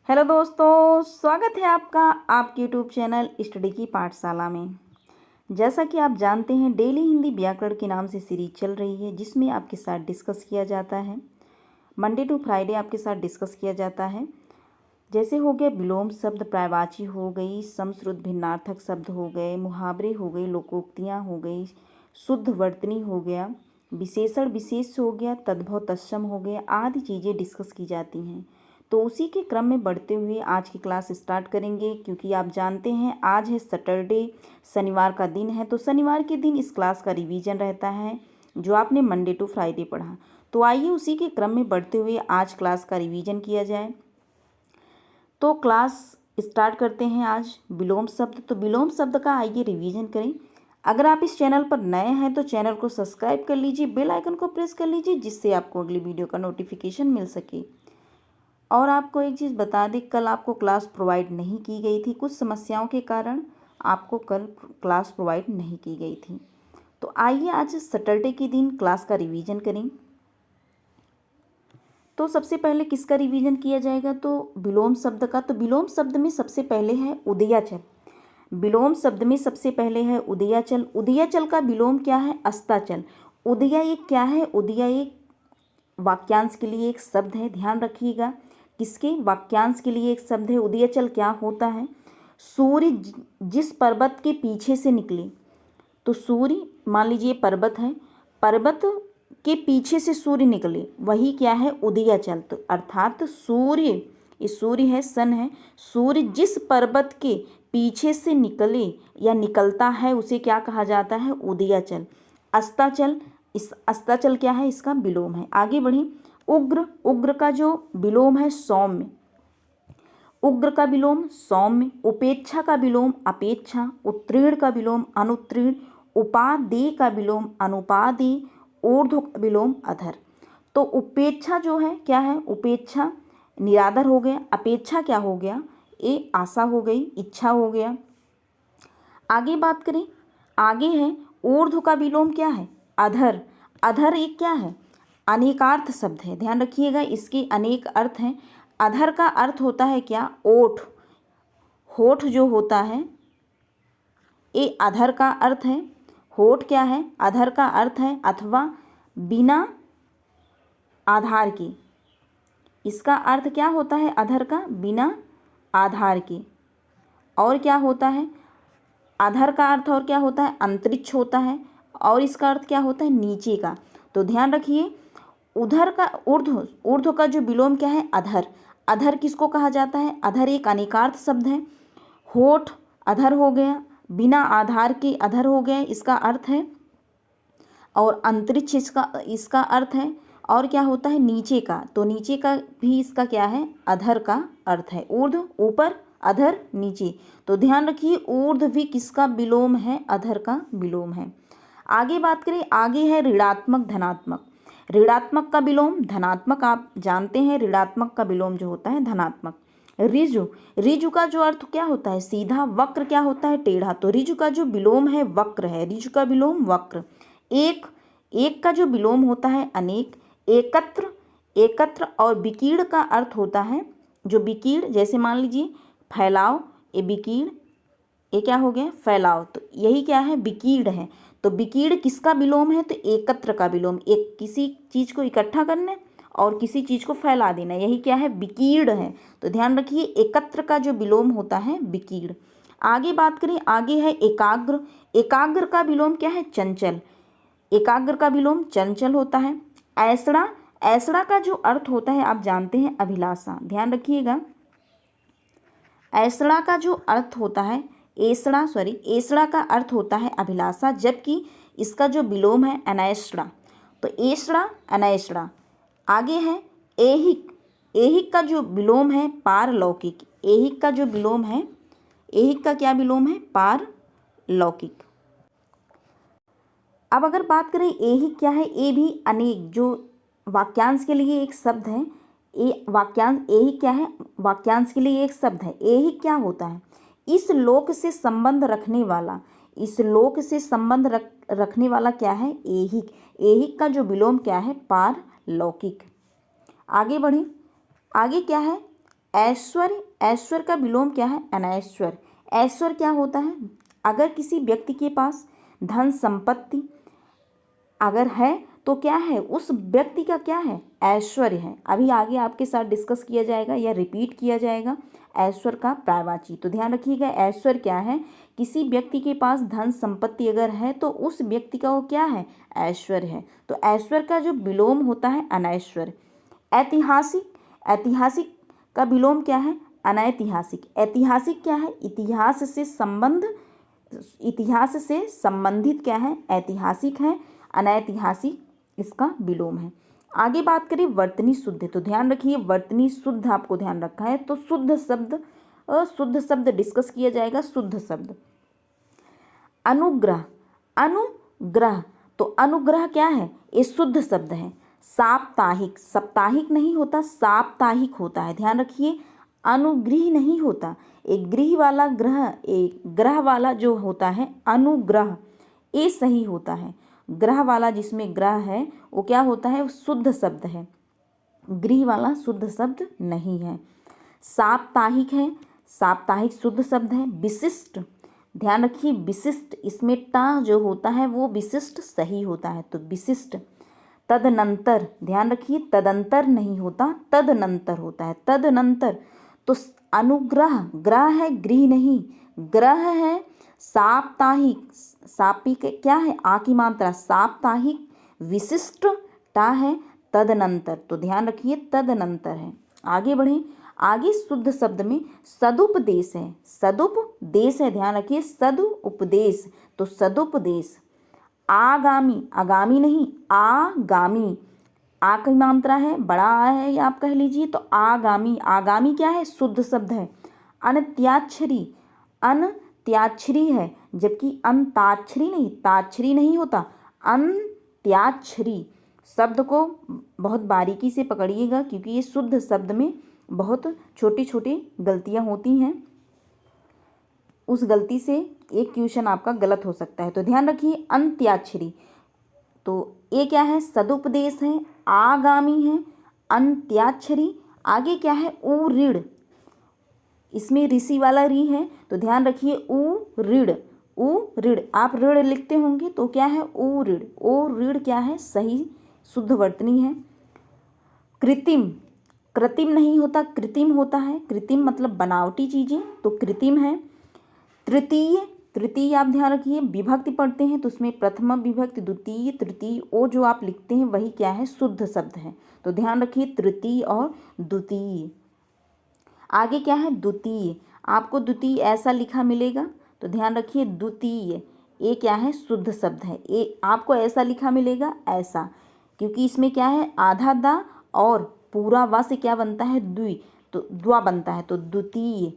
Hello दोस्तों, स्वागत है आपका आपके यूट्यूब चैनल स्टडी की पाठशाला में। जैसा कि आप जानते हैं, डेली हिंदी व्याकरण के नाम से सीरीज चल रही है जिसमें आपके साथ डिस्कस किया जाता है। मंडे टू फ्राइडे आपके साथ डिस्कस किया जाता है। जैसे हो गया विलोम शब्द, पर्यायवाची हो गई, समश्रुत भिन्नार्थक शब्द हो गए, मुहावरे हो गए, लोकोक्तियाँ हो गई, शुद्ध वर्तनी हो गया, विशेषण विशेष हो गया, तद्भव तत्सम हो गया, आदि चीज़ें डिस्कस की जाती हैं। तो उसी के क्रम में बढ़ते हुए आज की क्लास स्टार्ट करेंगे, क्योंकि आप जानते हैं आज है सैटरडे, शनिवार का दिन है। तो शनिवार के दिन इस क्लास का रिवीजन रहता है जो आपने मंडे टू फ्राइडे पढ़ा। तो आइए उसी के क्रम में बढ़ते हुए आज क्लास का रिवीजन किया जाए। तो क्लास स्टार्ट करते हैं आज विलोम शब्द। तो विलोम शब्द का आइए रिवीजन करें। अगर आप इस चैनल पर नए हैं तो चैनल को सब्सक्राइब कर लीजिए, बेल आइकन को प्रेस कर लीजिए, जिससे आपको अगली वीडियो का नोटिफिकेशन मिल सके। और आपको एक चीज़ बता दें, कल आपको क्लास प्रोवाइड नहीं की गई थी, कुछ समस्याओं के कारण आपको कल क्लास प्रोवाइड नहीं की गई थी। तो आइए आज सैटरडे के दिन क्लास का रिवीजन करें। तो सबसे पहले किसका रिवीजन किया जाएगा? तो विलोम शब्द का। तो विलोम शब्द में सबसे पहले है उदयाचल। विलोम शब्द में सबसे पहले है उदयाचल। उदयाचल का विलोम क्या है? अस्ताचल। उदया एक क्या है? उदया एक वाक्यांश के लिए एक शब्द है, ध्यान रखिएगा। किसके? वाक्यांश के लिए एक शब्द है। उदयाचल क्या होता है? सूर्य जिस पर्वत के पीछे से निकले। तो सूर्य, मान लीजिए पर्वत है, पर्वत के पीछे से सूर्य निकले, वही क्या है? उदयाचल। तो अर्थात सूर्य, ये सूर्य है, सन है, सूर्य जिस पर्वत के पीछे से निकले या निकलता है उसे क्या कहा जाता है? उदयाचल। अस्ताचल, इस अस्ताचल क्या है? इसका विलोम है। आगे बढ़ें। उग्र, उग्र का जो विलोम है सौम्य। उग्र का विलोम सौम्य। उपेक्षा का विलोम अपेक्षा। उत्तीर्ण का विलोम अनुत्तीर्ण। उपादेय का विलोम अनुपादेय। ऊर्ध्व का विलोम अधर। तो उपेक्षा जो है क्या है? उपेक्षा निरादर हो गया। अपेक्षा क्या हो गया? ये आशा हो गई, इच्छा हो गया। आगे बात करें, आगे है ऊर्ध्व का विलोम क्या है? अधर। अधर एक क्या है? अनेकार्थ शब्द है, ध्यान रखिएगा, इसके अनेक अर्थ हैं। अधर का अर्थ होता है क्या? ओठ। होठ जो होता है ये अधर का अर्थ है। होठ क्या है? अधर का अर्थ है, अथवा बिना आधार के। इसका अर्थ क्या होता है अधर का? बिना आधार के। और क्या होता है? अधर का अर्थ और क्या होता है? अंतरिक्ष होता है। और इसका अर्थ क्या होता है? नीचे का। तो ध्यान रखिए, उधर का ऊर्ध्व, ऊर्ध्व का जो विलोम क्या है? अधर। अधर किसको कहा जाता है? अधर एक अनेकार्थ शब्द है। होठ अधर हो गया, बिना आधार के अधर हो गया, इसका अर्थ है। और अंतरिक्ष इसका इसका अर्थ है। और क्या होता है? नीचे का। तो नीचे का भी इसका क्या है? अधर का अर्थ है। ऊर्ध्व ऊपर, अधर नीचे। तो ध्यान रखिए, ऊर्ध्व भी किसका विलोम है? अधर का विलोम है। आगे बात करें, आगे है ऋणात्मक धनात्मक। ऋणात्मक का विलोम धनात्मक, आप जानते हैं ऋणात्मक का विलोम जो होता है धनात्मक। ऋजु, ऋजु का जो अर्थ क्या होता है? सीधा। वक्र क्या होता है? टेढ़ा। तो ऋजु का जो विलोम है वक्र है, ऋजु का विलोम वक्र। एक, एक का जो विलोम होता है अनेक। एकत्र, एकत्र। और विकीर्ण का अर्थ होता है जो विकीर्ण, जैसे मान लीजिए फैलाव, ये विकीर्ण, ये क्या हो गया? फैलाव। तो यही क्या है? विकीर्ण है। तो विकीर्ण किसका विलोम है? तो एकत्र का विलोम। एक किसी चीज़ को इकट्ठा करना और किसी चीज़ को फैला देना, यही क्या है? विकीर्ण है। तो ध्यान रखिए, एकत्र का जो विलोम होता है विकीर्ण। आगे बात करें, आगे है एकाग्र। एकाग्र का विलोम क्या है? चंचल। एकाग्र का विलोम चंचल होता है। ऐसड़ा, ऐसड़ा का जो अर्थ होता है आप जानते हैं अभिलाषा, ध्यान रखिएगा। ऐसड़ा का जो अर्थ होता है, एसड़ा का अर्थ होता है अभिलाषा, जबकि इसका जो विलोम है अनैसड़ा। तो एसड़ा अनैसड़ा। आगे है ऐहिक। ऐहिक का जो विलोम है पारलौकिक। ऐहिक का जो विलोम है, ऐहिक का क्या विलोम है? पारलौकिक। अब अगर बात करें ऐहिक क्या है? ये भी अनेक, जो वाक्यांश के लिए एक शब्द है। ये वाक्यांश, ऐहिक क्या है? वाक्यांश के लिए एक शब्द है। ऐहिक क्या होता है? इस लोक से संबंध रखने वाला। इस लोक से संबंध रखने वाला क्या है? ऐहिक। ऐहिक का जो विलोम क्या है? पारलौकिक। आगे बढ़ें, आगे क्या है? ऐश्वर्य, ऐश्वर्य का विलोम क्या है? अनैश्वर्य। ऐश्वर्य क्या होता है? अगर किसी व्यक्ति के पास धन संपत्ति अगर है तो क्या है, उस व्यक्ति का क्या है? ऐश्वर्य है। अभी आगे आपके साथ डिस्कस किया जाएगा या रिपीट किया जाएगा ऐश्वर्य का पर्यायवाची। तो ध्यान रखिएगा, ऐश्वर्य क्या है? किसी व्यक्ति के पास धन संपत्ति अगर है तो उस व्यक्ति का वो क्या है? ऐश्वर्य है। तो ऐश्वर्य का जो विलोम होता है अनैश्वर्य। ऐतिहासिक, ऐतिहासिक का विलोम क्या है? अनैतिहासिक। ऐतिहासिक क्या है? इतिहास से संबंध, इतिहास से संबंधित क्या है? ऐतिहासिक है। अनैतिहासिक इसका विलोम है। आगे बात करें वर्तनी शुद्ध, तो ध्यान रखिए वर्तनी शुद्ध आपको ध्यान रखा है। तो शुद्ध शब्द, अशुद्ध शब्द डिस्कस किया जाएगा। शुद्ध शब्द अनुग्रह, अनुग्रह, तो अनुग्रह क्या है? ये शुद्ध शब्द है। साप्ताहिक, साप्ताहिक नहीं होता, साप्ताहिक होता है, ध्यान रखिए। अनुग्रह नहीं होता, एक गृह वाला ग्रह, एक ग्रह वाला जो होता है अनुग्रह, ये सही होता है। ग्रह वाला जिसमें ग्रह है वो क्या होता है? वो शुद्ध शब्द है, गृह वाला शुद्ध शब्द नहीं है। साप्ताहिक है, साप्ताहिक शुद्ध शब्द है। विशिष्ट, ध्यान रखिए विशिष्ट, इसमें टा जो होता है वो विशिष्ट सही होता है, तो विशिष्ट। तदनंतर, ध्यान रखिए तदंतर नहीं होता, तदनंतर होता है, तदनंतर। तो अनुग्रह, ग्रह है गृह नहीं, ग्रह है। साप्ताहिक, सापिक क्या है? आ की मात्रा, साप्ताहिक। विशिष्ट टा है, तदनंतर, तो ध्यान रखिए तदनंतर है। आगे बढ़ें, आगे शुद्ध शब्द में सदुपदेश है, सदुपदेश है, ध्यान रखिए सदुपदेश, तो सदुपदेश। आगामी, आगामी नहीं आगामी, आ की मात्रा है, बड़ा आ है या आप कह लीजिए, तो आगामी, आगामी क्या है? शुद्ध शब्द है। अनत्याक्षरी, अनत्याक्षरी है, जबकि अंताक्षरी नहीं, ताक्षरी नहीं होता, अंत्याक्षरी। शब्द को बहुत बारीकी से पकड़िएगा क्योंकि ये शुद्ध शब्द में बहुत छोटी छोटी गलतियां होती हैं, उस गलती से एक क्वेश्चन आपका गलत हो सकता है। तो ध्यान रखिए अंत्याक्षरी, तो ये क्या है? सदुपदेश है, आगामी है, अंत्याक्षरी। आगे क्या है? उऋण, इसमें ऋषि वाला री है, तो ध्यान रखिए उऋण, उऋण। आप ऋण लिखते होंगे तो क्या है? उऋण, ओ ऋण क्या है? सही शुद्ध वर्तनी है। कृत्रिम, कृत्रिम नहीं होता, कृत्रिम होता है। कृत्रिम मतलब बनावटी चीजें, तो कृत्रिम है। तृतीय, तृतीय आप ध्यान रखिए विभक्ति पढ़ते हैं तो उसमें प्रथमा विभक्ति, द्वितीय, तृतीय, ओ जो आप लिखते हैं वही क्या है? शुद्ध शब्द है, तो ध्यान रखिए तृतीय और द्वितीय। आगे क्या है? द्वितीय, आपको द्वितीय ऐसा लिखा मिलेगा, तो ध्यान रखिए द्वितीय, ये क्या है? शुद्ध शब्द है। ये आपको ऐसा लिखा मिलेगा, ऐसा, क्योंकि इसमें क्या है? आधा दा और पूरा वा से क्या बनता है? द्वि, तो द्वा बनता है, तो द्वितीय।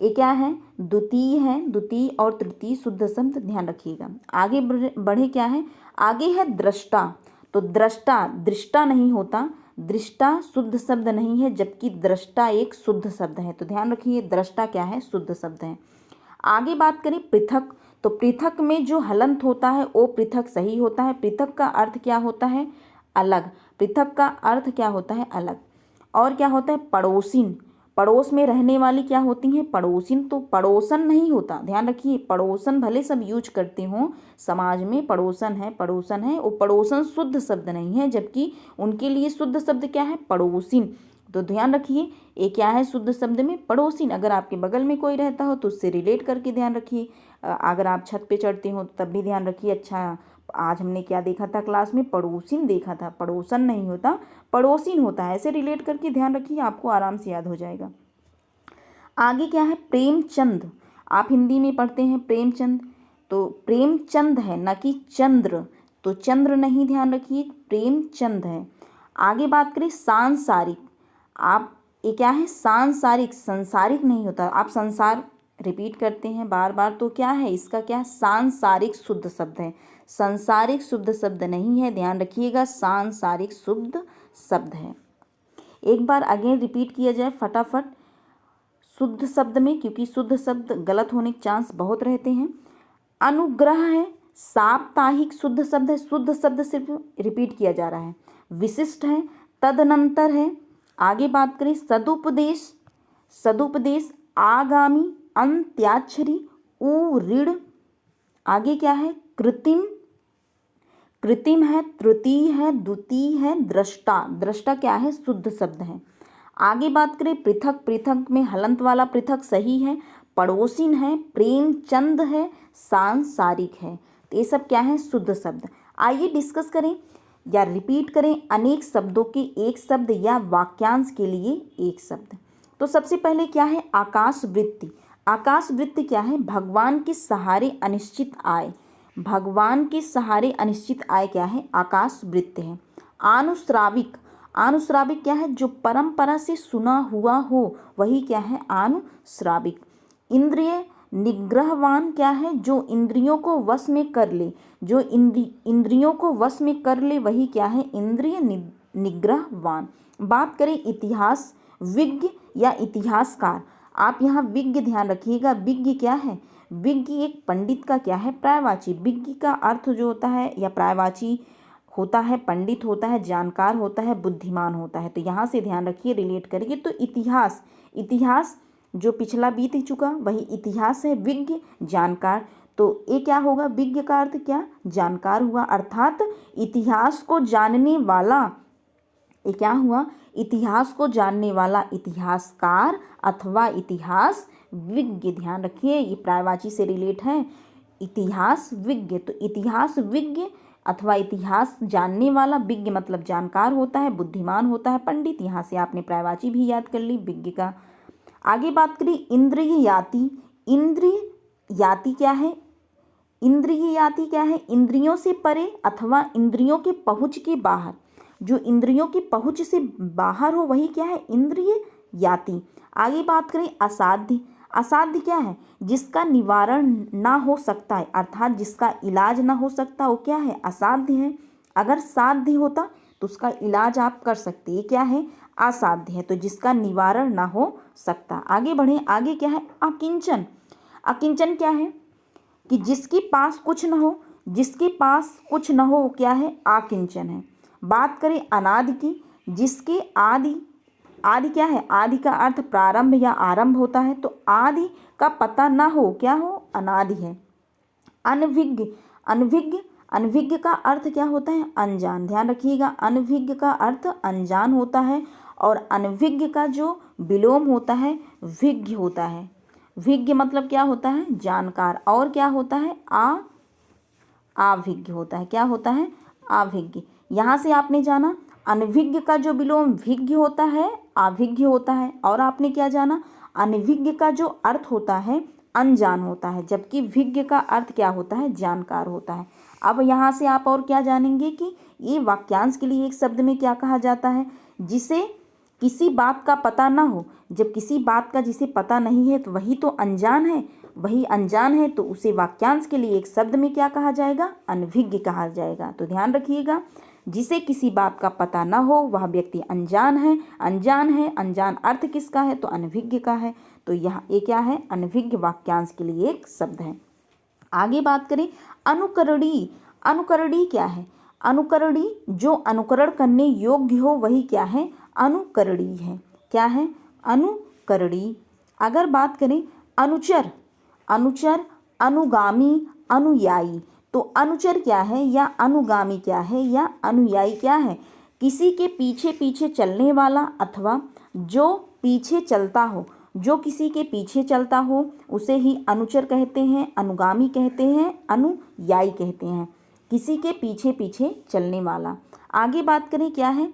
ये क्या है? द्वितीय है, द्वितीय और तृतीय शुद्ध शब्द, ध्यान रखिएगा। आगे बढ़े क्या है? आगे है दृष्टा, तो दृष्टा, दृष्टा नहीं होता, दृष्टा शुद्ध शब्द नहीं है, जबकि दृष्टा एक शुद्ध शब्द है, तो ध्यान रखिए दृष्टा क्या है? शुद्ध शब्द है। आगे बात करें पृथक, तो पृथक में जो हलंत होता है वो पृथक सही होता है। पृथक का अर्थ क्या होता है? अलग, पृथक का अर्थ क्या होता है? अलग। और क्या होता है? पड़ोसिन, पड़ोस में रहने वाली क्या होती हैं? पड़ोसिन, तो पड़ोसन नहीं होता, ध्यान रखिए। पड़ोसन भले सब यूज करते हों समाज में, पड़ोसन है, पड़ोसन है, वो पड़ोसन शुद्ध शब्द नहीं है, जबकि उनके लिए शुद्ध शब्द क्या है? पड़ोसिन, तो ध्यान रखिए ये क्या है? शुद्ध शब्द में पड़ोसिन। अगर आपके बगल में कोई रहता हो तो उससे रिलेट करके ध्यान रखिए। अगर आप छत पे चढ़ते हो तब भी ध्यान रखिए। अच्छा, आज हमने क्या देखा था क्लास में? पड़ोसिन देखा था, पड़ोसन नहीं होता, पड़ोसिन होता है, ऐसे रिलेट करके ध्यान रखिए, आपको आराम से याद हो जाएगा। आगे क्या है? प्रेमचंद, आप हिंदी में पढ़ते हैं प्रेमचंद, तो प्रेमचंद है न कि चंद्र, तो चंद्र नहीं, ध्यान रखिए प्रेमचंद है। आगे बात करें सांसारिक, आप ये क्या है? सांसारिक, संसारिक नहीं होता, आप संसार रिपीट करते हैं बार बार, तो क्या है इसका? क्या? सांसारिक शुद्ध शब्द है, संसारिक शुद्ध शब्द नहीं है, ध्यान रखिएगा सांसारिक शुद्ध शब्द है। एक बार अगेन रिपीट किया जाए फटाफट शुद्ध शब्द में, क्योंकि शुद्ध शब्द गलत होने के चांस बहुत रहते हैं। अनुग्रह है, साप्ताहिक शुद्ध शब्द है, शुद्ध शब्द सिर्फ रिपीट किया जा रहा है। विशिष्ट है, तदनंतर है। आगे बात करें सदुपदेश, सदुपदेश, आगामी, अंत्याक्षरी, उ ऋण। आगे क्या है? कृत्रिम, कृत्रिम है, तृतीय है, द्वितीय है, दृष्टा। दृष्टा क्या है? शुद्ध शब्द है। आगे बात करें पृथक, पृथक में हलंत वाला पृथक सही है, पड़ोसिन है, प्रेमचंद है, सांसारिक है। तो ये सब क्या है? शुद्ध शब्द। आइए डिस्कस करें या रिपीट करें अनेक शब्दों के एक शब्द या वाक्यांश के लिए एक शब्द। तो सबसे पहले क्या है? आकाश वृत्ति। आकाश वृत्ति क्या है? भगवान के सहारे अनिश्चित आय। भगवान के सहारे अनिश्चित आय क्या है? आकाश वृत्ति है। आनुश्राविक, आनुश्राविक क्या है? जो परंपरा से सुना हुआ हो वही क्या है? आनुश्राविक। इंद्रिय निग्रहवान क्या है? जो इंद्रियों को वश में कर ले, जो इंद्रियों को वश में कर ले वही क्या है? इंद्रिय निग्रहवान। बात करें इतिहास विज्ञ या इतिहासकार। आप यहाँ विज्ञ ध्यान रखिएगा। विज्ञ क्या है? विज्ञ एक पंडित का क्या है? पर्यायवाची। विज्ञ का अर्थ जो होता है या पर्यायवाची होता है, पंडित होता है, जानकार होता है, बुद्धिमान होता है। तो यहाँ से ध्यान रखिए, रिलेट करिए। तो इतिहास, इतिहास जो पिछला बीत चुका वही इतिहास है। विज्ञ जानकार, तो ये क्या होगा? विज्ञ का अर्थ क्या? जानकार हुआ, अर्थात इतिहास को जानने वाला। ये क्या हुआ? इतिहास को जानने वाला इतिहासकार अथवा इतिहास विज्ञ। ध्यान रखिए, ये पर्यायवाची से रिलेट है। इतिहास विज्ञ, तो इतिहास विज्ञ अथवा इतिहास जानने वाला। विज्ञ मतलब जानकार होता है, बुद्धिमान होता है, पंडित। यहाँ से आपने पर्यायवाची भी याद कर ली विज्ञ का। आगे बात करें इंद्रिय याति। इंद्रिय याति क्या है? इंद्रिय याति क्या है? इंद्रियों से परे अथवा इंद्रियों के पहुँच के बाहर। जो इंद्रियों की पहुँच से बाहर हो वही क्या है? इंद्रिय याति। आगे बात करें असाध्य। असाध्य क्या है? जिसका निवारण ना हो सकता है, अर्थात जिसका इलाज ना हो सकता, वो क्या है? असाध्य है। अगर साध्य होता तो उसका इलाज आप कर सकते, ये क्या है? असाध्य है। तो जिसका निवारण ना हो सकता। आगे बढ़ें, आगे क्या है? अकिंचन। अकिंचन क्या है? कि जिसके पास कुछ न हो, जिसके पास कुछ न हो वो क्या है? अकिंचन है। बात करें अनादि की। जिसके आदि, आदि क्या है? आदि का अर्थ प्रारंभ या आरंभ होता है, तो आदि का पता ना हो क्या हो? अनादि है। अनभिज्ञ, अनभिज्ञ, अनभिज्ञ का अर्थ क्या होता है? अनजान। ध्यान रखिएगा, अनभिज्ञ का अर्थ अनजान होता है और अनभिज्ञ का जो विलोम होता है विज्ञ होता है। विज्ञ मतलब क्या होता है? जानकार। और क्या होता है? अभिज्ञ होता है। क्या होता है? अभिज्ञ। यहाँ से आपने जाना अनभिज्ञ का जो विलोम विज्ञ होता है अभिज्ञ होता है। और आपने क्या जाना? अनभिज्ञ का जो अर्थ होता है अनजान होता है, जबकि विज्ञ का अर्थ क्या होता है? जानकार होता है। अब यहाँ से आप और क्या जानेंगे कि ये वाक्यांश के लिए एक शब्द में क्या कहा जाता है? जिसे किसी बात का पता ना हो। जब किसी बात का जिसे पता नहीं है तो वही तो अनजान है। वही अनजान है तो उसे वाक्यांश के लिए एक शब्द में क्या कहा जाएगा? अनभिज्ञ कहा जाएगा। तो ध्यान रखिएगा, जिसे किसी बात का पता न हो वह व्यक्ति अनजान है। अनजान है, अनजान अर्थ किसका है? तो अनभिज्ञ का है। तो यहाँ ये क्या है? अनभिज्ञ वाक्यांश के लिए एक शब्द है। आगे बात करें अनुकरणी। अनुकरणी क्या है? अनुकरणी जो अनुकरण करने योग्य हो वही क्या है? अनुकरणी है। क्या है? अनुकरणी। अगर बात करें अनुचर, अनुचर, अनुगामी, अनुयायी। तो अनुचर क्या है या अनुगामी क्या है या अनुयायी क्या है? किसी के पीछे पीछे चलने वाला अथवा जो पीछे चलता हो। जो किसी के पीछे चलता हो उसे ही अनुचर कहते हैं, अनुगामी कहते हैं, अनुयायी कहते हैं। किसी के पीछे पीछे चलने वाला। आगे बात करें क्या है?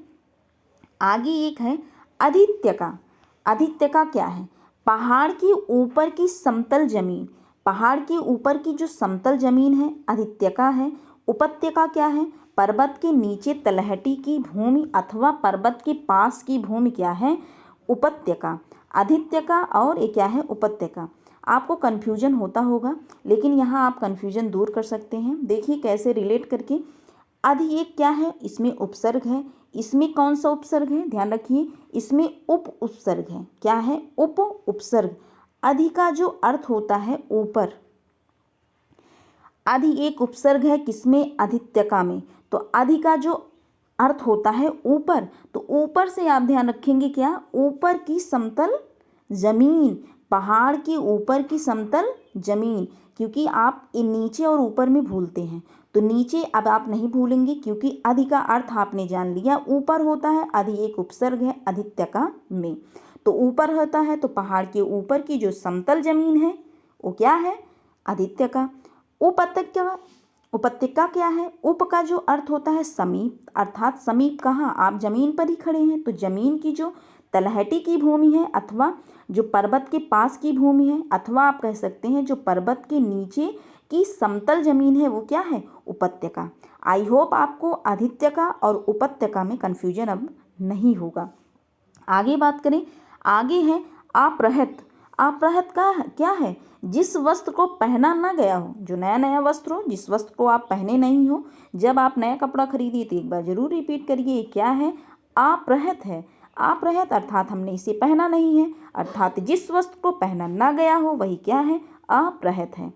आगे एक है अधित्यका। अधित्यका क्या है? पहाड़ के ऊपर की समतल जमीन। पहाड़ के ऊपर की जो समतल जमीन है अधित्यका है। उपत्यका क्या है? पर्वत के नीचे तलहटी की भूमि अथवा पर्वत के पास की भूमि क्या है? उपत्यका। अधित्यका और ये क्या है? उपत्यका। आपको कन्फ्यूजन होता होगा, लेकिन यहाँ आप कन्फ्यूजन दूर कर सकते हैं। देखिए कैसे रिलेट करके। अधि एक क्या है? इसमें उपसर्ग है। इसमें कौन सा उपसर्ग है? ध्यान रखिए, इसमें उप उपसर्ग है। क्या है? उप उपसर्ग। अधि का जो अर्थ होता है ऊपर। अधि एक उपसर्ग है किसमें? अधित्यका में। तो अधि का जो अर्थ होता है ऊपर, तो ऊपर से आप ध्यान रखेंगे क्या? ऊपर की समतल जमीन, पहाड़ के ऊपर की समतल जमीन, क्योंकि आप इन नीचे और ऊपर में भूलते हैं, तो नीचे अब आप नहीं भूलेंगे क्योंकि अधि का अर्थ आपने जान लिया, ऊपर होता है, अधि एक उपसर्ग है आदित्य का में, तो ऊपर होता है, तो पहाड़ के ऊपर की जो समतल जमीन है वो क्या है, आदित्य का। उपत्यका, उपत्यका क्या है, उप का जो अर्थ होता है समीप, अर्थात समीप कहाँ, आप जमीन पर ही खड़े हैं, तो जमीन की जो तलहटी की भूमि है अथवा जो पर्वत के पास की भूमि है, अथवा आप कह सकते हैं जो पर्वत के नीचे की समतल जमीन है वो क्या है, उपत्यका। आई होप आपको आदित्यका और उपत्यका में कन्फ्यूजन अब नहीं होगा। आगे बात करें, आगे है आपरहत। आपरहत का क्या है, जिस वस्त्र को पहना ना गया हो, जो नया नया वस्त्र हो, जिस वस्त्र को आप पहने नहीं हो, जब आप नया कपड़ा खरीदिए तो एक बार जरूर रिपीट करिए, क्या है, आपरहत है। आपरहत अर्थात हमने इसे पहना नहीं है, अर्थात जिस वस्त्र को पहना ना गया हो वही क्या है, आपरहत है।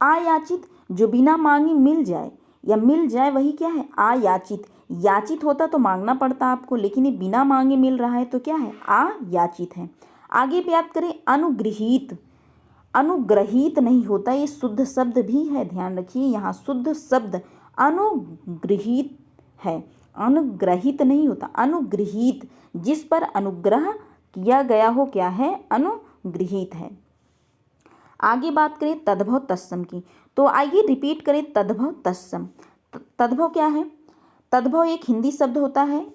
आयाचित, जो बिना मांगे मिल जाए या मिल जाए वही क्या है, आयाचित। याचित होता तो मांगना पड़ता आपको, लेकिन ये बिना मांगे मिल रहा है तो क्या है, आयाचित है। आगे बात करें अनुगृहीत। अनुग्रहित नहीं होता, ये शुद्ध शब्द भी है, ध्यान रखिए यहाँ शुद्ध शब्द अनुगृहीत है, अनुग्रहित नहीं होता, अनुगृहीत, जिस पर अनुग्रह किया गया हो क्या है, अनुगृहीत है। आगे बात करें तद्भव तत्सम की, तो आइए रिपीट करें तद्भव तत्सम। तद्भव क्या है, तद्भव एक हिंदी शब्द होता है,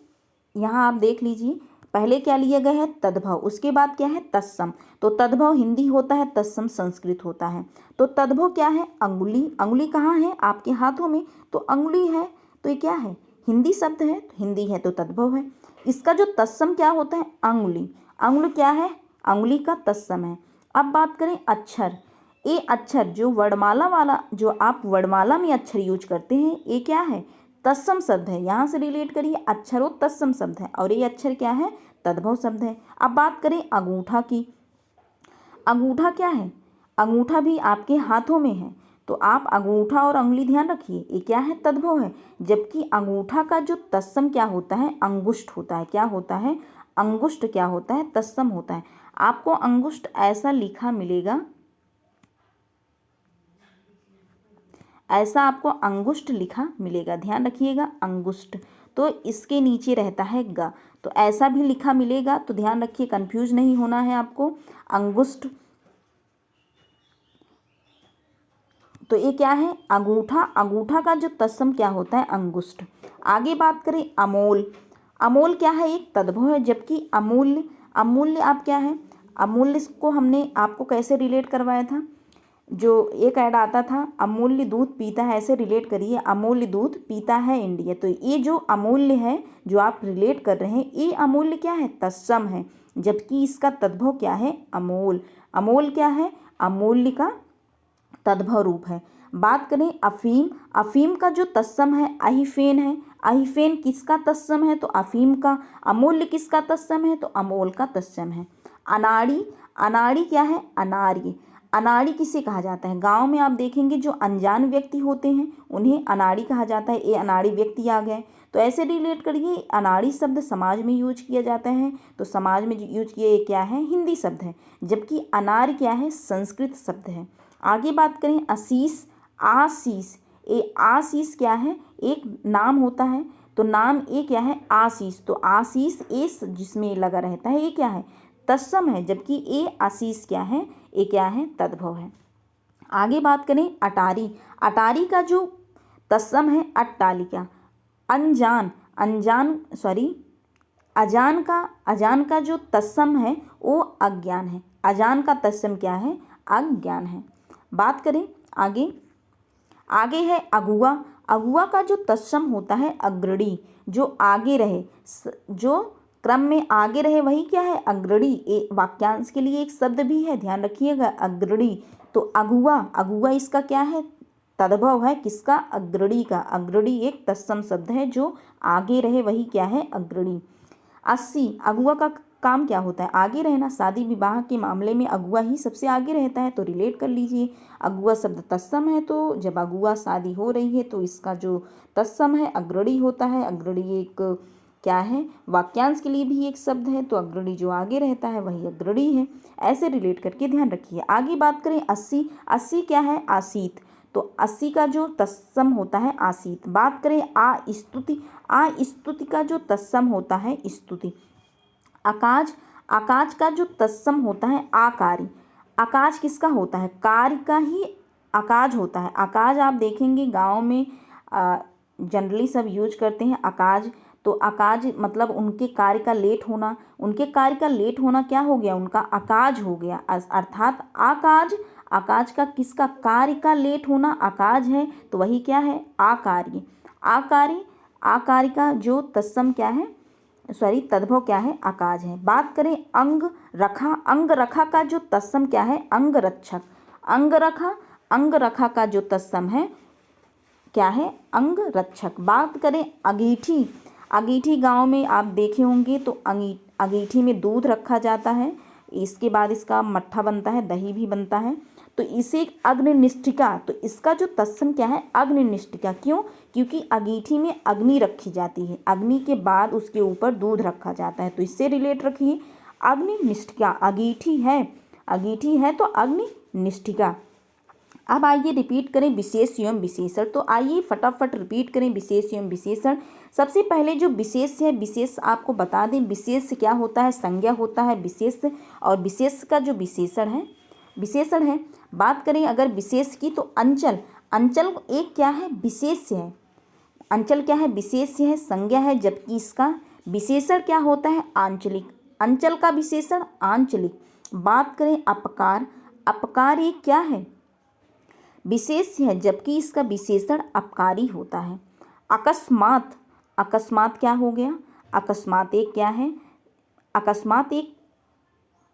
यहाँ आप देख लीजिए, पहले क्या लिया गया है, तद्भव, उसके बाद क्या है, तत्सम, तो तद्भव हिंदी होता है, तत्सम संस्कृत होता है। तो तद्भव क्या है, अंगुली, अंगुली कहाँ है, आपके हाथों में, तो अंगुली है, तो ये क्या है, हिंदी शब्द है, तो हिंदी है तो तद्भव है। इसका जो तत्सम क्या होता है, अंगुली, अंगुली क्या है, अंगुली का तत्सम है। अब बात करें अक्षर, ये अक्षर जो वर्णमाला वाला, जो आप वर्णमाला में अक्षर यूज करते हैं, ये क्या है, तत्सम शब्द है, यहाँ से रिलेट करिए, अक्षरो तत्सम शब्द है, और ये अक्षर क्या है, तद्भव शब्द है। अब बात करें अंगूठा की, अंगूठा क्या है, अंगूठा भी आपके हाथों में है, तो आप अंगूठा और अंगुली ध्यान रखिए, ये क्या है, तद्भव है, जबकि अंगूठा का जो तत्सम क्या होता है, अंगुष्ठ होता है, क्या होता है, अंगुष्ठ क्या होता है, तत्सम होता है। आपको अंगुष्ठ ऐसा लिखा मिलेगा, ऐसा आपको अंगुष्ठ लिखा मिलेगा, ध्यान रखिएगा, अंगुष्ठ, तो इसके नीचे रहता है ग, तो ऐसा भी लिखा मिलेगा, तो ध्यान रखिए, कंफ्यूज नहीं होना है आपको, अंगुष्ठ, तो ये क्या है, अंगूठा, अंगूठा का जो तत्सम क्या होता है, अंगुष्ठ। आगे बात करें अमोल, अमोल क्या है, एक तद्भव है, जबकि अमूल्य, अमूल्य आप क्या है, अमूल्य को हमने आपको कैसे रिलेट करवाया था, जो एक ऐड आता था, अमूल्य दूध पीता है, ऐसे रिलेट करिए, अमूल्य दूध पीता है इंडिया, तो ये जो अमूल्य है जो आप रिलेट कर रहे हैं, ये अमूल्य क्या है, तत्सम है, जबकि इसका तद्भव क्या है, अमोल, अमोल क्या है, अमूल्य का तद्भव रूप है। बात करें अफीम, अफीम का जो तत्सम है अहिफेन है, अहिफेन किसका तत्सम है, तो अफीम का। अमूल्य किसका तत्सम है, तो अमोल का तत्सम है। अनाड़ी, अनाड़ी क्या है, अनार्य, अनाड़ी किसे कहा जाता है, गांव में आप देखेंगे जो अनजान व्यक्ति होते हैं उन्हें अनाड़ी कहा जाता है, ये अनाड़ी व्यक्ति आ गए, तो ऐसे रिलेट करिए, अनाड़ी शब्द समाज में यूज किया जाता है, तो समाज में यूज किया, ये क्या है, हिंदी शब्द है, जबकि अनार्य क्या है, संस्कृत शब्द है। आगे बात करें आशीष, आशीष, ये आशीष क्या है, एक नाम होता है, तो नाम ये क्या है, आशीष, तो आशीष एस जिसमें लगा रहता है ये क्या है, तत्सम है, जबकि ये आशीष क्या है, ये क्या है, तद्भव है। आगे बात करें अटारी, अटारी का जो तत्सम है अट्टालिका। अनजान, अनजान सॉरी अजान का जो तत्सम है वो अज्ञान है, अजान का तत्सम क्या है, अज्ञान है। बात करें आगे, आगे है अगुआ, अगुआ का जो तत्सम होता है अग्रणी, जो आगे रहे, जो क्रम में आगे रहे वही क्या है, अग्रणी, ये वाक्यांश के लिए एक शब्द भी है, ध्यान रखिएगा, अग्रणी, तो अगुआ, अगुआ इसका क्या है, तद्भव है, किसका, अग्रणी का, अग्रणी एक तत्सम शब्द है, जो आगे रहे वही क्या है, अग्रणी। 80, अगुआ का काम क्या होता है, आगे रहना, शादी विवाह के मामले में अगुआ ही सबसे आगे रहता है, तो रिलेट कर लीजिए, अगुआ शब्द तत्सम है, तो जब अगुआ शादी हो रही है तो इसका जो तत्सम है अग्रणी होता है, अग्रणी एक क्या है, वाक्यांश के लिए भी एक शब्द है, तो अग्रणी जो आगे रहता है वही अग्रणी है। ऐसे रिलेट करके ध्यान रखिए। आगे बात करें 80, 80 क्या है, आसीत, तो 80 का जो तत्सम होता है आसीत। बात करें आस्तुति, आस्तुति का जो तत्सम होता है स्तुति। आकाज, आकाज का जो तत्सम होता है आकारी। आकाज किसका होता है, कार्य का ही आकाज होता है। आकाज आप देखेंगे गाँव में जनरली सब यूज करते हैं आकाज। तो आकाज मतलब उनके कार्य का लेट होना, उनके कार्य का लेट होना क्या हो गया, उनका आकाज हो गया। अर्थात आकाज, आकाज का किसका, कार्य का लेट होना आकाज है, तो वही क्या है, आकार्य। आकार्य, आकार्य का जो तत्सम क्या है, सॉरी तद्भव क्या है, आकाज है। बात करें अंग रखा, अंग रखा का जो तत्सम क्या है, अंग रक्षक। अंग रखा, अंग रखा का जो तत्सम है क्या है, अंग रक्षक। बात करें अगीठी, अगीठी गांव में आप देखे होंगे तो अगीठी में दूध रखा जाता है, इसके बाद इसका मट्ठा बनता है, दही भी बनता है, तो इसे अग्निनिष्ठिका, तो इसका जो तत्सम क्या है, अग्निनिष्ठिका। क्यों, क्योंकि अगीठी में अग्नि रखी जाती है, अग्नि के बाद उसके ऊपर दूध रखा जाता है, तो इससे रिलेट रखिए अग्निनिष्ठिका। अगीठी है, अगीठी है तो अग्निनिष्ठिका। अब आइए रिपीट करें विशेष एवं विशेषण। तो आइए फटाफट रिपीट करें विशेष एवं विशेषण। सबसे पहले जो विशेष है, विशेष आपको बता दें, विशेष क्या होता है, संज्ञा होता है विशेष, और विशेष का जो विशेषण है, विशेषण है। बात करें अगर विशेष की तो अंचल, अंचल एक क्या है, विशेष है। अंचल क्या है, विशेष है, संज्ञा है, जबकि इसका विशेषण क्या होता है, आंचलिक। अंचल का विशेषण आंचलिक। बात करें अपकार, अपकार एक क्या है, विशेष है, जबकि इसका विशेषण अपकारी होता है। अकस्मात, अकस्मात क्या हो गया, अकस्मात एक क्या है, अकस्मात एक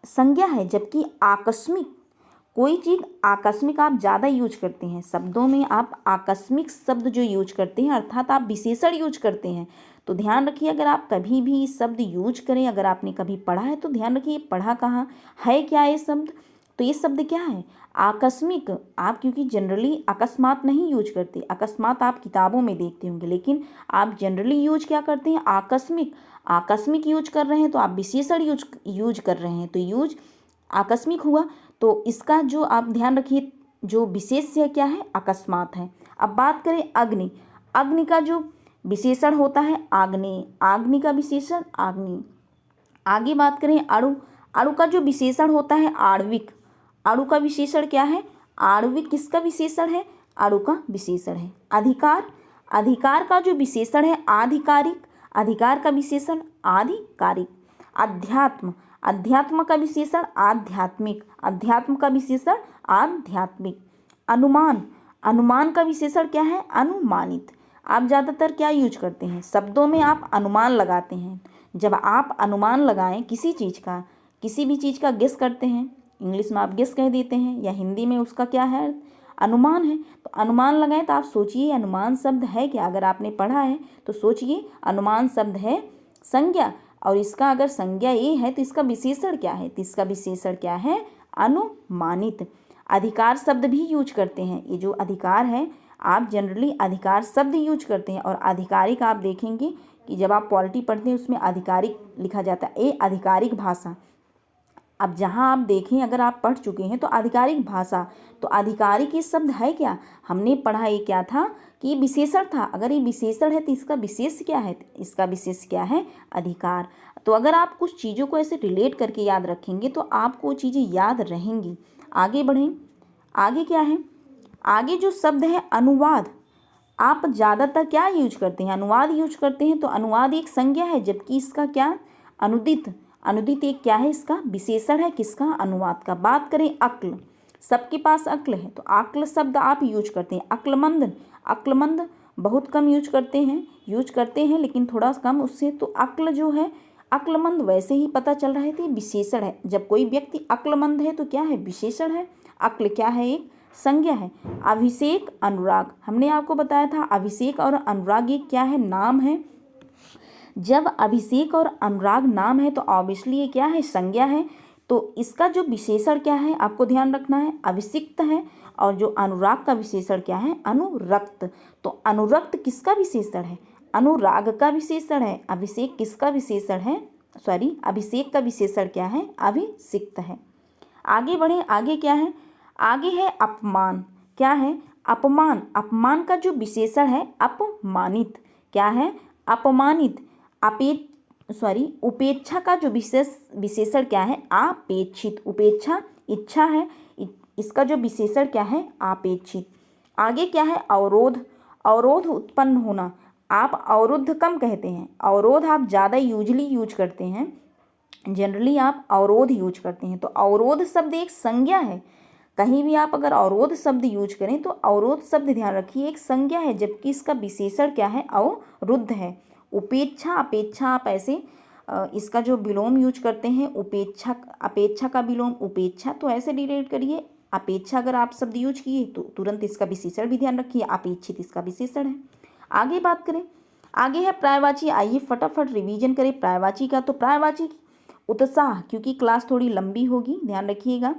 संज्ञा है, जबकि आकस्मिक, कोई चीज़ आकस्मिक आप ज़्यादा यूज करते हैं, शब्दों में आप आकस्मिक शब्द जो यूज करते हैं अर्थात आप विशेषण यूज करते हैं, तो ध्यान रखिए अगर आप कभी भी शब्द यूज करें, अगर आपने कभी पढ़ा है तो ध्यान रखिए पढ़ा कहाँ है, क्या ये शब्द, तो ये शब्द क्या है, आकस्मिक। आप क्योंकि जनरली अकस्मात नहीं यूज करते, अकस्मात आप किताबों में देखते होंगे, लेकिन आप जनरली यूज क्या करते हैं, आकस्मिक। आकस्मिक यूज कर रहे हैं तो आप विशेषण यूज कर रहे हैं, तो यूज आकस्मिक हुआ, तो इसका जो आप ध्यान रखिए जो विशेष है क्या है, अकस्मात है। अब बात करें अग्नि, अग्नि का जो विशेषण होता है आग्नेय, अग्नि का विशेषण आग्नेय। आगे बात करें अणु, अणु का जो विशेषण होता है आणविक, अणु का विशेषण क्या है, आणविक किसका विशेषण है, अणु का विशेषण है। अधिकार, अधिकार का जो विशेषण है आधिकारिक, अधिकार का विशेषण आधिकारिक। अध्यात्म, अध्यात्म का विशेषण आध्यात्मिक, अध्यात्म का विशेषण आध्यात्मिक। अनुमान, अनुमान का विशेषण क्या है, अनुमानित। आप ज़्यादातर क्या यूज करते हैं, शब्दों में आप अनुमान लगाते हैं। जब आप अनुमान लगाएं किसी चीज़ का, किसी भी चीज़ का गेस करते हैं, इंग्लिश में आप गेस कह देते हैं या हिंदी में उसका क्या है, अनुमान है, तो अनुमान लगाएं तो आप सोचिए अनुमान शब्द है क्या, अगर आपने पढ़ा है तो सोचिए अनुमान शब्द है संज्ञा, और इसका अगर संज्ञा ये है तो इसका विशेषण क्या है, तो इसका विशेषण क्या है, अनुमानित। अधिकार शब्द भी यूज करते हैं, ये जो अधिकार है आप जनरली अधिकार शब्द यूज करते हैं, और आधिकारिक आप देखेंगे कि जब आप पॉलिटी पढ़ते हैं उसमें आधिकारिक लिखा जाता है, ये आधिकारिक भाषा। अब जहाँ आप देखें अगर आप पढ़ चुके हैं तो आधिकारिक भाषा, तो आधिकारिक ये शब्द है क्या, हमने पढ़ा ये क्या था कि विशेषण था, अगर ये विशेषण है तो इसका विशेष क्या है, इसका विशेष क्या है, अधिकार। तो अगर आप कुछ चीज़ों को ऐसे रिलेट करके याद रखेंगे तो आपको चीज़ें याद रहेंगी। आगे बढ़ें, आगे क्या है, आगे जो शब्द है अनुवाद, आप ज़्यादातर क्या यूज करते हैं, अनुवाद यूज करते हैं, तो अनुवाद एक संज्ञा है, जबकि इसका क्या, अनुदित, अनुदित एक क्या है, इसका विशेषण है, किसका, अनुवाद का। बात करें अक्ल, सबके पास अक्ल है तो अक्ल शब्द आप यूज करते हैं। अक्लमंद, अक्लमंद बहुत कम यूज करते हैं लेकिन थोड़ा कम उससे, तो अक्ल जो है, अक्लमंद वैसे ही पता चल रहा है तो ये विशेषण है। जब कोई व्यक्ति अक्लमंद है तो क्या है, विशेषण है। अक्ल क्या है, एक संज्ञा है। अभिषेक, अनुराग, हमने आपको बताया था अभिषेक और अनुराग ये क्या है, नाम है। जब अभिषेक और अनुराग नाम है तो ऑब्वियसली ये क्या है, संज्ञा है, तो इसका जो विशेषण क्या है आपको ध्यान रखना है, अभिषिक्त है, और जो अनुराग का विशेषण क्या है, अनुरक्त। तो अनुरक्त किसका विशेषण है, अनुराग का विशेषण है। अभिषेक किसका विशेषण है? अभिषेक का विशेषण क्या है? अभिषिक्त है। आगे बढ़े, आगे क्या है? आगे है अपमान। क्या है? अपमान। अपमान का जो विशेषण है अपमानित। क्या है? अपमानित। उपेक्षा का जो विशेषण क्या है? आपेक्षित। उपेक्षा इच्छा है, इसका जो विशेषण क्या है? आपेक्षित। आगे क्या है? अवरोध। अवरोध उत्पन्न होना। आप अवरुद्ध कम कहते हैं, अवरोध आप ज़्यादा यूज करते हैं, जनरली आप अवरोध यूज करते हैं। तो अवरोध शब्द एक संज्ञा है। कहीं भी आप अगर अवरोध शब्द यूज करें तो अवरोध शब्द ध्यान रखिए एक संज्ञा है, जबकि इसका विशेषण क्या है? अवरुद्ध है। उपेक्षा, अपेक्षा आप ऐसे इसका जो विलोम यूज करते हैं, उपेक्षा, अपेक्षा का विलोम उपेक्षा, तो ऐसे डिरेट करिए। अपेक्षा अगर आप शब्द यूज किए तो तुरंत इसका विशेषण भी ध्यान रखिए, अपेक्षित इसका विशेषण है। आगे बात करें, आगे है पर्यायवाची। आइए फटाफट रिवीजन करें पर्यायवाची का। तो पर्यायवाची उत्साह, क्योंकि क्लास थोड़ी लंबी होगी, ध्यान रखिएगा,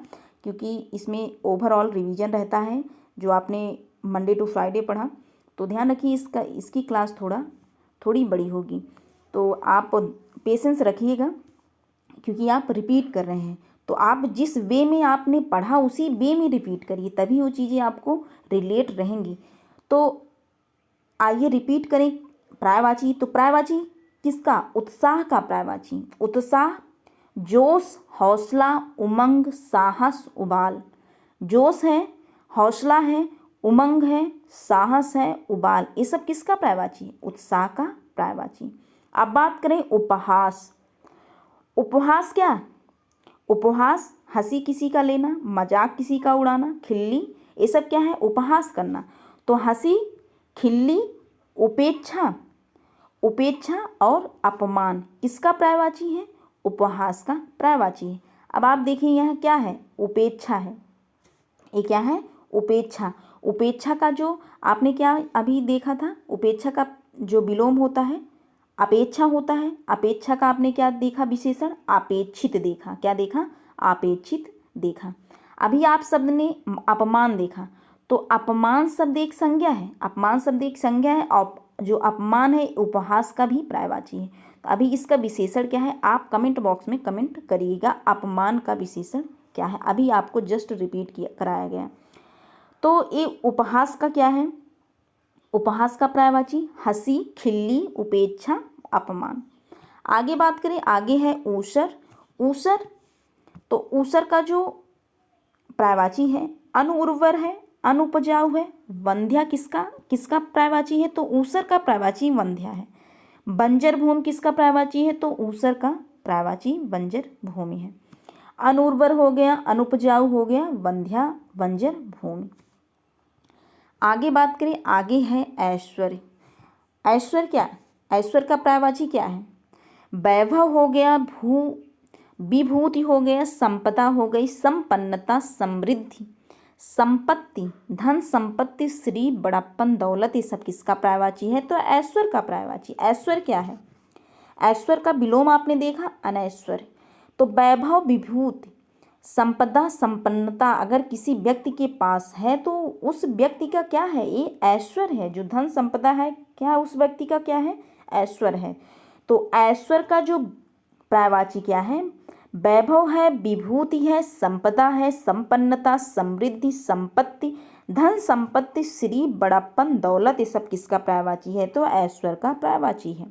क्योंकि इसमें ओवरऑल रिवीजन रहता है जो आपने मंडे टू फ्राइडे पढ़ा, तो ध्यान रखिए इसकी क्लास थोड़ी बड़ी होगी, तो आप पेशेंस रखिएगा, क्योंकि आप रिपीट कर रहे हैं। तो आप जिस वे में आपने पढ़ा उसी वे में रिपीट करिए, तभी वो चीज़ें आपको रिलेट रहेंगी। तो आइए रिपीट करें पर्यायवाची। तो पर्यायवाची किसका? उत्साह का पर्यायवाची। उत्साह, जोश, हौसला, उमंग, साहस, उबाल। जोश है, हौसला है, उमंग है, साहस है, उबाल, ये सब किसका पर्यायवाची? उत्साह का पर्यायवाची। अब बात करें उपहास। उपहास क्या? उपहास हंसी किसी का लेना, मजाक किसी का उड़ाना, खिल्ली, ये सब क्या है? उपहास करना। तो हंसी, खिल्ली, उपेक्षा और अपमान किसका पर्यायवाची है? उपहास का पर्यायवाची है। अब आप देखिए यहाँ क्या है? उपेक्षा है। ये क्या है? उपेक्षा। उपेक्षा का जो आपने क्या अभी देखा था? उपेक्षा का जो विलोम होता है अपेक्षा होता है। अपेक्षा का आपने क्या देखा विशेषण? अपेक्षित देखा। क्या देखा? अपेक्षित देखा। अभी आप शब्द ने अपमान देखा, तो अपमान शब्द एक संज्ञा है। अपमान शब्द एक संज्ञा है और जो अपमान है उपहास का भी पर्यायवाची है। तो अभी इसका विशेषण क्या है? आप कमेंट बॉक्स में कमेंट करिएगा, अपमान का विशेषण क्या है। अभी आपको जस्ट रिपीट कराया गया। तो ये उपहास का क्या है? उपहास का पर्यायवाची हंसी, खिल्ली, उपेक्षा, अपमान। आगे बात करें, आगे है ऊसर। ऊसर, तो ऊसर का जो पर्यायवाची है अनुउर्वर है, अनुपजाऊ है। वंध्या किसका पर्यायवाची है? तो ऊसर का पर्यायवाची वंध्या है। बंजर भूमि किसका पर्यायवाची है? तो ऊसर का पर्यायवाची बंजर भूमि है। अनुर्वर हो गया, अनुपजाऊ हो गया, वंध्या बंजर भूमि। आगे बात करें, आगे है ऐश्वर्य। ऐश्वर्य क्या? ऐश्वर्य का पर्यायवाची क्या है? वैभव हो गया, विभूति हो गया, संपदा हो गई, संपन्नता, समृद्धि, संपत्ति, धन संपत्ति, श्री, बड़प्पन, दौलत, ये सब किसका पर्यायवाची है? तो ऐश्वर्य का पर्यायवाची। ऐश्वर्य क्या है? ऐश्वर्य का विलोम आपने देखा अनैश्वर्य। तो वैभव, विभूति, संपदा, संपन्नता अगर किसी व्यक्ति के पास है तो उस व्यक्ति का क्या है? ये ऐश्वर्य है। जो धन संपदा है क्या उस व्यक्ति का क्या है? ऐश्वर्य है। तो ऐश्वर्य का जो पर्यायवाची क्या है? वैभव है, विभूति है, संपदा है, संपन्नता, समृद्धि, संपत्ति, धन संपत्ति, श्री, बड़प्पन, दौलत, ये सब किसका पर्यायवाची है? तो ऐश्वर्य का पर्यायवाची है।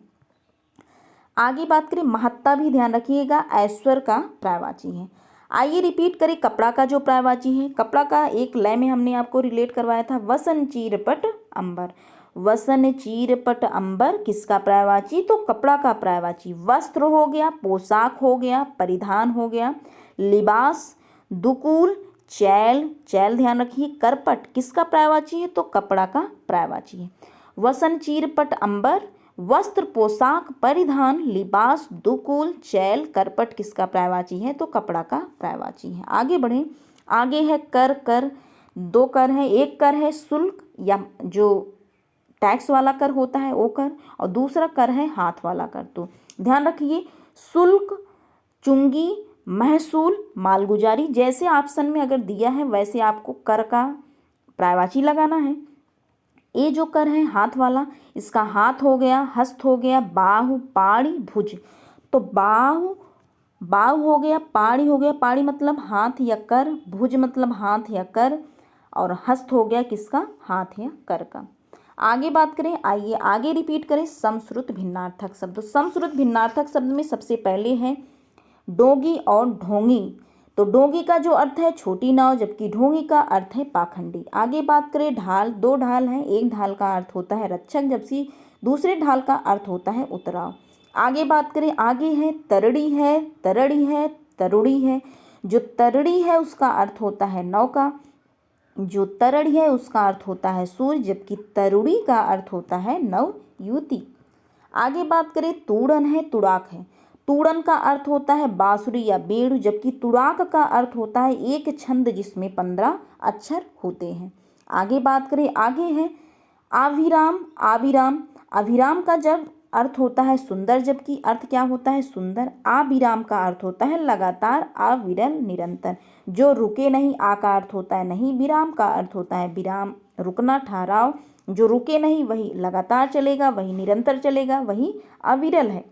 आगे बात करें महत्ता, भी ध्यान रखिएगा, ऐश्वर्य का पर्यायवाची है। आइए रिपीट करें कपड़ा का जो पर्यायवाची है। कपड़ा का एक लय में हमने आपको रिलेट करवाया था, वसन, चीरपट, अंबर। वसन, चीरपट, अंबर किसका पर्यायवाची? तो कपड़ा का पर्यायवाची। वस्त्र हो गया, पोशाक हो गया, परिधान हो गया, लिबास, दुकूल, चैल, चैल ध्यान रखिए, करपट किसका पर्यायवाची है? तो कपड़ा का पर्यायवाची है। वसन, चीरपट, अंबर, वस्त्र, पोशाक, परिधान, लिबास, दुकूल, चैल, करपट किसका पर्यायवाची है? तो कपड़ा का पर्यायवाची है। आगे बढ़ें, आगे है कर। दो कर है, एक कर है शुल्क या जो टैक्स वाला कर होता है वो कर, और दूसरा कर है हाथ वाला कर। तो ध्यान रखिए, शुल्क, चुंगी, महसूल, मालगुजारी, जैसे ऑप्शन में अगर दिया है वैसे आपको कर का पर्यायवाची लगाना है। ए जो कर है हाथ वाला, इसका हाथ हो गया, हस्त हो गया, बाहु, पाड़ी, भुज। तो बाहु, बाहु हो गया, पाड़ी हो गया, पाड़ी मतलब हाथ या कर, भुज मतलब हाथ या कर, और हस्त हो गया किसका, हाथ या कर का। आगे बात करें, आइए आगे रिपीट करें समश्रुत भिन्नार्थक शब्द। समश्रुत भिन्नार्थक शब्द में सबसे पहले है डोंगी और ढोंगी। तो डोंगी का जो अर्थ है छोटी नाव, जबकि ढोंगी का अर्थ है पाखंडी। आगे बात करें ढाल, दो ढाल हैं, एक ढाल का अर्थ होता है रक्षक, जबकि दूसरे ढाल का अर्थ होता है उतराव। आगे बात करें, आगे है तरड़ी है, तरड़ी है, तरुड़ी है। जो तरड़ी है उसका अर्थ होता है नौका, जो तरड़ी है उसका अर्थ होता है सूर्य, जबकि तरुड़ी का अर्थ होता है नव युवती। आगे बात करें, तूड़न है, तुड़ाक है। तूड़न का अर्थ होता है बांसुरी या बेड़ू, जबकि तुड़ाक का अर्थ होता है एक छंद जिसमें 15 अक्षर होते हैं। आगे बात करें, आगे है आभिराम, आभिराम। अभिराम का जब अर्थ होता है सुंदर, जबकि अर्थ क्या होता है सुंदर। आभिराम का अर्थ होता है लगातार, अविरल, निरंतर, जो रुके नहीं। आ का अर्थ होता है नहीं, विराम का अर्थ होता है विराम, रुकना, ठहराव। जो रुके नहीं वही लगातार चलेगा, वही निरंतर चलेगा, वही अविरल है।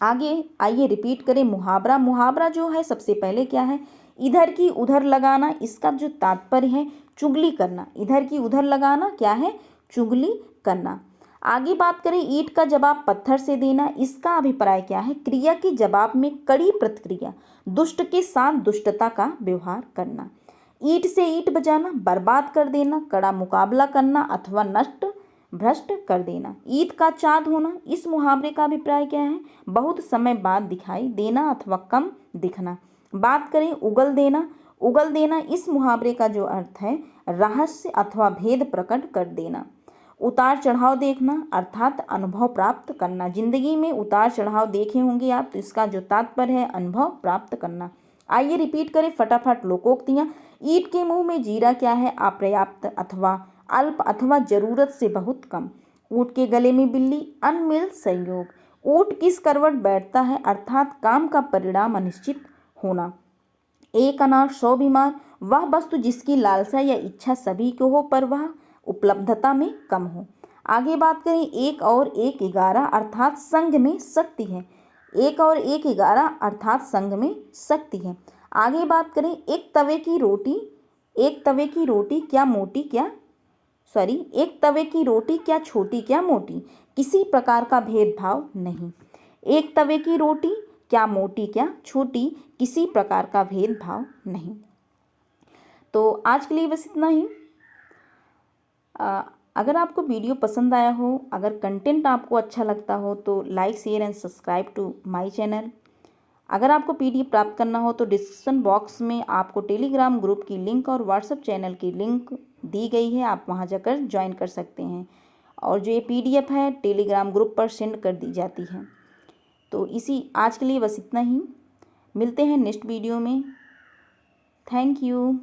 आगे आइए रिपीट करें मुहावरा। मुहावरा जो है सबसे पहले क्या है, इधर की उधर लगाना। इसका जो तात्पर्य है चुगली करना। इधर की उधर लगाना क्या है, चुगली करना। आगे बात करें, ईंट का जवाब पत्थर से देना। इसका अभिप्राय क्या है, क्रिया के जवाब में कड़ी प्रतिक्रिया, दुष्ट के साथ दुष्टता का व्यवहार करना। ईंट से ईंट बजाना, बर्बाद कर देना, कड़ा मुकाबला करना अथवा नष्ट भ्रष्ट कर देना। ईद का चाँद होना, इस मुहावरे का अभिप्राय क्या है, बहुत समय बाद दिखाई देना अथवा कम दिखना। बात करें उगल देना, उगल देना इस मुहावरे का जो अर्थ है रहस्य अथवा भेद प्रकट कर देना। उतार चढ़ाव देखना अर्थात अनुभव प्राप्त करना। जिंदगी में उतार चढ़ाव देखे होंगे आप, तो इसका जो तात्पर्य है अनुभव प्राप्त करना। आइए रिपीट करें फटाफट लोकोक्तियाँ। ईंट के मुंह में जीरा क्या है, अपर्याप्त अथवा अल्प अथवा जरूरत से बहुत कम। ऊँट के गले में बिल्ली, अनमिल संयोग। ऊँट किस करवट बैठता है, अर्थात काम का परिणाम अनिश्चित होना। एक अनार 100 बीमार, वह वस्तु जिसकी लालसा या इच्छा सभी को हो पर वह उपलब्धता में कम हो। आगे बात करें, एक और एक 11 अर्थात संघ में शक्ति है। एक और एक 11 अर्थात संघ में शक्ति है। आगे बात करें, एक तवे की रोटी, एक तवे की रोटी क्या मोटी क्या एक तवे की रोटी क्या छोटी क्या मोटी, किसी प्रकार का भेदभाव नहीं। एक तवे की रोटी क्या मोटी क्या छोटी, किसी प्रकार का भेदभाव नहीं। तो आज के लिए बस इतना ही। अगर आपको वीडियो पसंद आया हो, अगर कंटेंट आपको अच्छा लगता हो तो like share and subscribe to my channel. अगर आपको PDF प्राप्त करना हो तो डिस्क्रिप्शन बॉक्स में आपको टेलीग्राम ग्रुप की लिंक और व्हाट्सएप चैनल की लिंक दी गई है, आप वहां जाकर ज्वाइन कर सकते हैं। और जो ये PDF है टेलीग्राम ग्रुप पर सेंड कर दी जाती है। तो इसी आज के लिए बस इतना ही, मिलते हैं नेक्स्ट वीडियो में। Thank you.